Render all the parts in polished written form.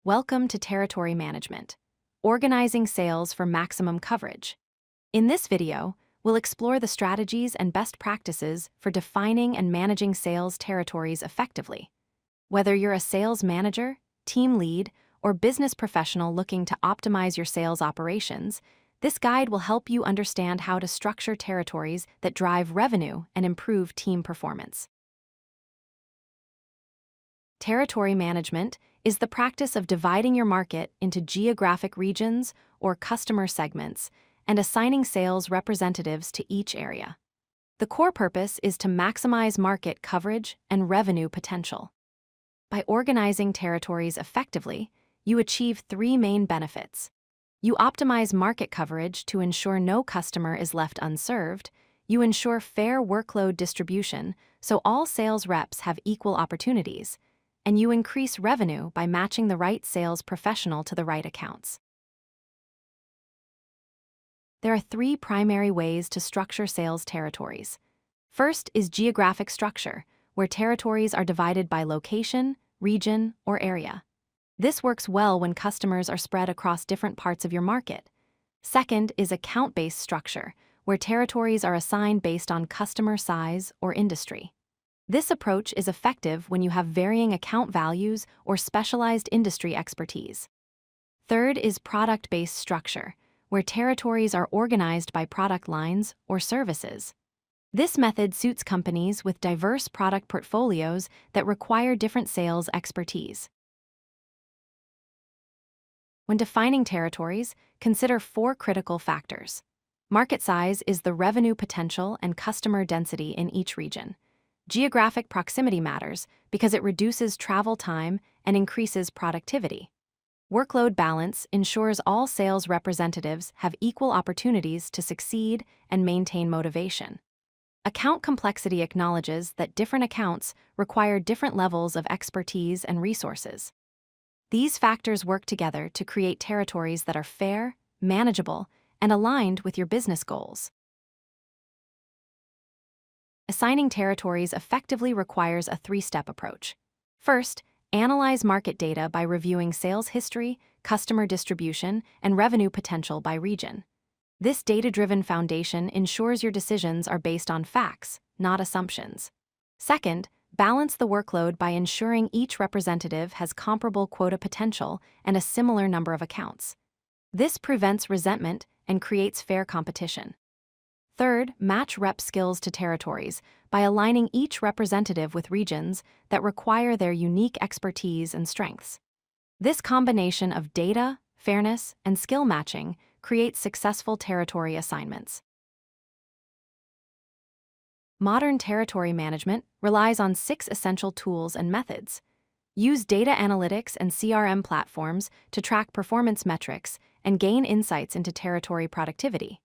Welcome to Territory Management, organizing sales for maximum coverage. In this video, we'll explore the strategies and best practices for defining and managing sales territories effectively. Whether you're a sales manager, team lead, or business professional looking to optimize your sales operations, this guide will help you understand how to structure territories that drive revenue and improve team performance. Territory management is the practice of dividing your market into geographic regions or customer segments and assigning sales representatives to each area. The core purpose is to maximize market coverage and revenue potential. By organizing territories effectively, you achieve three main benefits. You optimize market coverage to ensure no customer is left unserved. You ensure fair workload distribution so all sales reps have equal opportunities. And you increase revenue by matching the right sales professional to the right accounts. There are three primary ways to structure sales territories. First is geographic structure, where territories are divided by location, region, or area. This works well when customers are spread across different parts of your market. Second is account-based structure, where territories are assigned based on customer size or industry. This approach is effective when you have varying account values or specialized industry expertise. Third is product-based structure, where territories are organized by product lines or services. This method suits companies with diverse product portfolios that require different sales expertise. When defining territories, consider four critical factors. Market size is the revenue potential and customer density in each region. Geographic proximity matters because it reduces travel time and increases productivity. Workload balance ensures all sales representatives have equal opportunities to succeed and maintain motivation. Account complexity acknowledges that different accounts require different levels of expertise and resources. These factors work together to create territories that are fair, manageable, and aligned with your business goals. Assigning territories effectively requires a three-step approach. First, analyze market data by reviewing sales history, customer distribution, and revenue potential by region. This data-driven foundation ensures your decisions are based on facts, not assumptions. Second, balance the workload by ensuring each representative has comparable quota potential and a similar number of accounts. This prevents resentment and creates fair competition. Third, match rep skills to territories by aligning each representative with regions that require their unique expertise and strengths. This combination of data, fairness, and skill matching creates successful territory assignments. Modern territory management relies on 6 essential tools and methods. Use data analytics and CRM platforms to track performance metrics and gain insights into territory productivity.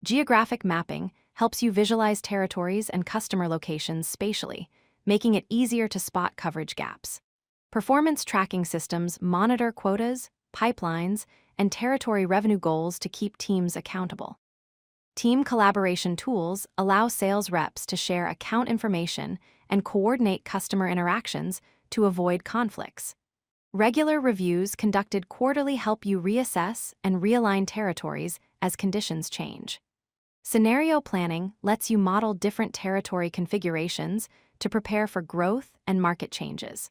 Geographic mapping helps you visualize territories and customer locations spatially, making it easier to spot coverage gaps. Performance tracking systems monitor quotas, pipelines, and territory revenue goals to keep teams accountable. Team collaboration tools allow sales reps to share account information and coordinate customer interactions to avoid conflicts. Regular reviews conducted quarterly help you reassess and realign territories as conditions change. Scenario planning lets you model different territory configurations to prepare for growth and market changes.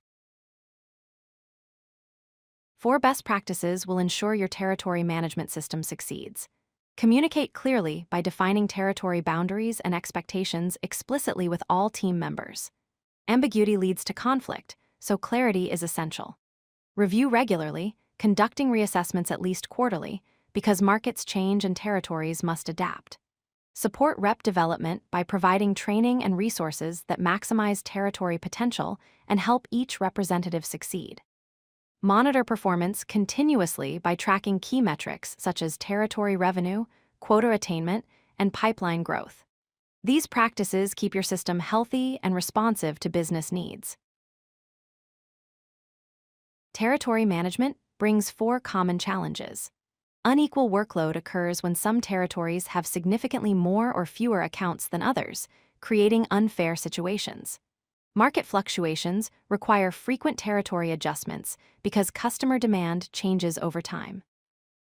4 best practices will ensure your territory management system succeeds. Communicate clearly by defining territory boundaries and expectations explicitly with all team members. Ambiguity leads to conflict, so clarity is essential. Review regularly, conducting reassessments at least quarterly, because markets change and territories must adapt. Support rep development by providing training and resources that maximize territory potential and help each representative succeed. Monitor performance continuously by tracking key metrics such as territory revenue, quota attainment, and pipeline growth. These practices keep your system healthy and responsive to business needs. Territory management brings 4 common challenges. Unequal workload occurs when some territories have significantly more or fewer accounts than others, creating unfair situations. Market fluctuations require frequent territory adjustments because customer demand changes over time.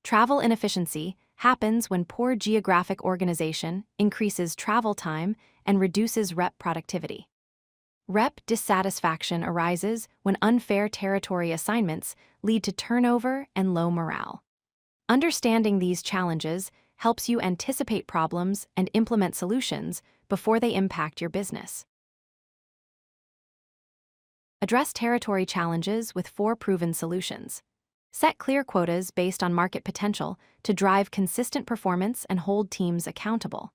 Travel inefficiency happens when poor geographic organization increases travel time and reduces rep productivity. Rep dissatisfaction arises when unfair territory assignments lead to turnover and low morale. Understanding these challenges helps you anticipate problems and implement solutions before they impact your business. Address territory challenges with 4 proven solutions. Set clear quotas based on market potential to drive consistent performance and hold teams accountable.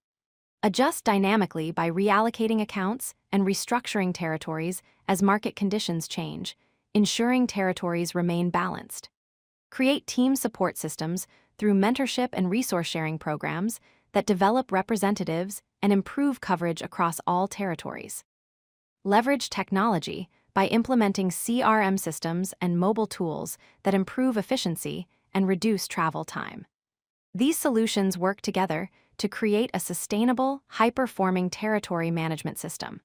Adjust dynamically by reallocating accounts and restructuring territories as market conditions change, ensuring territories remain balanced. Create team support systems through mentorship and resource sharing programs that develop representatives and improve coverage across all territories. Leverage technology by implementing CRM systems and mobile tools that improve efficiency and reduce travel time. These solutions work together to create a sustainable, high-performing territory management system.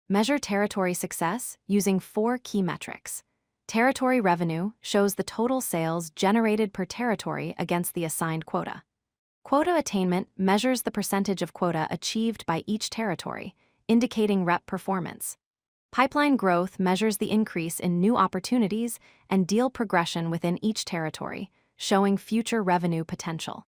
Measure territory success using 4 key metrics. Territory revenue shows the total sales generated per territory against the assigned quota. Quota attainment measures the percentage of quota achieved by each territory, indicating rep performance. Pipeline growth measures the increase in new opportunities and deal progression within each territory, showing future revenue potential.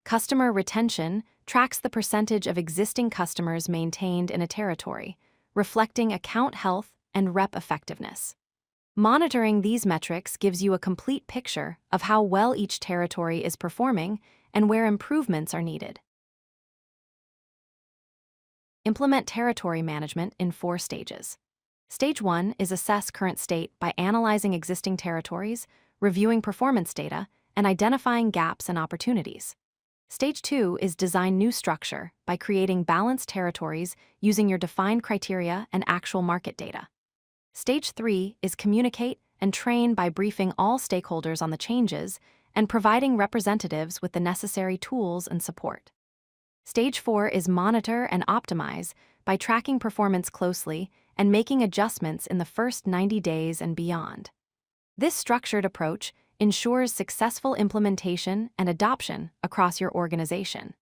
Customer retention tracks the percentage of existing customers maintained in a territory, reflecting account health and rep effectiveness. Monitoring these metrics gives you a complete picture of how well each territory is performing and where improvements are needed. Implement territory management in 4 stages. Stage 1 is assess current state by analyzing existing territories, reviewing performance data, and identifying gaps and opportunities. Stage 2 is design new structure by creating balanced territories using your defined criteria and actual market data. Stage 3 is communicate and train by briefing all stakeholders on the changes and providing representatives with the necessary tools and support. Stage 4 is monitor and optimize by tracking performance closely and making adjustments in the first 90 days and beyond. This structured approach ensures successful implementation and adoption across your organization.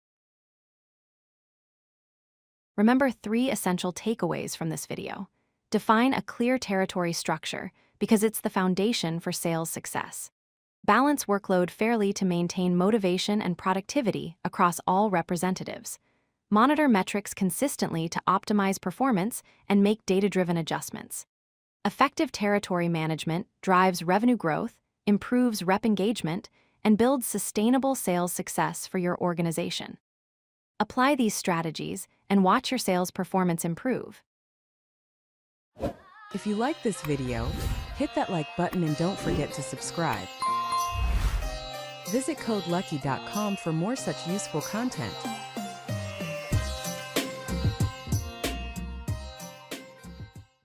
Remember 3 essential takeaways from this video. Define a clear territory structure because it's the foundation for sales success. Balance workload fairly to maintain motivation and productivity across all representatives. Monitor metrics consistently to optimize performance and make data-driven adjustments. Effective territory management drives revenue growth, improves rep engagement, and builds sustainable sales success for your organization. Apply these strategies and watch your sales performance improve. If you like this video, hit that like button and don't forget to subscribe. Visit codelucky.com for more such useful content.